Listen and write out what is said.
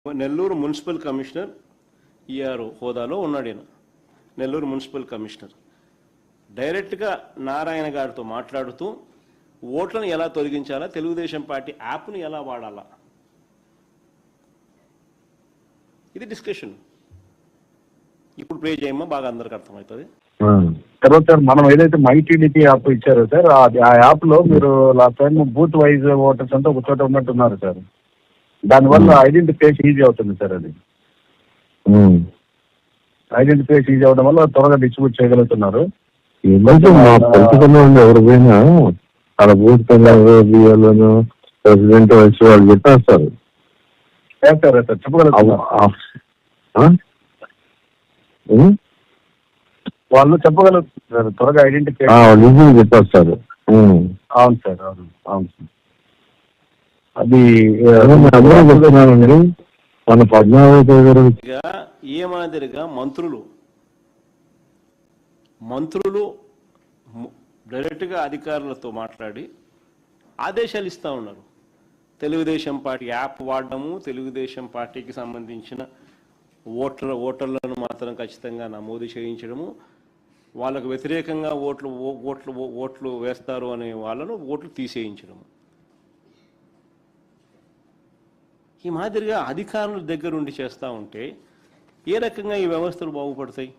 Nellore municipal commissioner ERO హోదాలో ఉన్నాడు ఈయన. నెల్లూరు మున్సిపల్ కమిషనర్ డైరెక్ట్గా నారాయణ గారితో మాట్లాడుతూ ఓట్లను ఎలా తొలగించాలా, తెలుగుదేశం పార్టీ యాప్ను ఎలా వాడాలా, ఇది డిస్కషన్. ఇప్పుడు ప్లే చేయమో బాగా అందరికి అర్థమవుతుంది. తర్వాత సార్ మనం ఏదైతే మై టీడీపీ యాప్ ఇచ్చారో సార్, ఆ యాప్ లో మీరు last time booth wise voters అంతా ఒక చోట ఉన్నట్టున్నారు సార్. దానివల్ల ఐడెంటిఫికేషన్ ఈజీ అవుతుంది సార్. అది ఐడెంటిఫికేషన్ ఈజీ అవడం వల్ల త్వరగా డిస్ట్రిబ్యూట్ చేయగలుగుతున్నారు. ఎవరు పోయినా అలా బూత్ ప్రెసిడెంట్ వచ్చి వాళ్ళు చెప్పేస్తారు. చెప్పగలుగుతారు, వాళ్ళు చెప్పగలుగుతారు త్వరగా ఐడెంటిఫికేషన్ చెప్పేస్తారు. అవును సార్, అవును అవును సార్. అది అందరూ చెప్తున్నానండి. మన 14వ తేదీ ఏ మాదిరిగా మంత్రులు డైరెక్ట్గా అధికారులతో మాట్లాడి ఆదేశాలు ఇస్తూ ఉన్నారు. తెలుగుదేశం పార్టీ యాప్ వాడడము, తెలుగుదేశం పార్టీకి సంబంధించిన ఓటర్లను మాత్రం ఖచ్చితంగా నమోదు చేయించడము, వాళ్ళకు వ్యతిరేకంగా ఓట్లు వేస్తారు అనే వాళ్ళను ఓట్లు తీసేయించడము. ఈ మాదిరిగా అధికారుల దగ్గరుండి చేస్తూ ఉంటే ఏ రకంగా ఈ వ్యవస్థలు బాగుపడతాయి?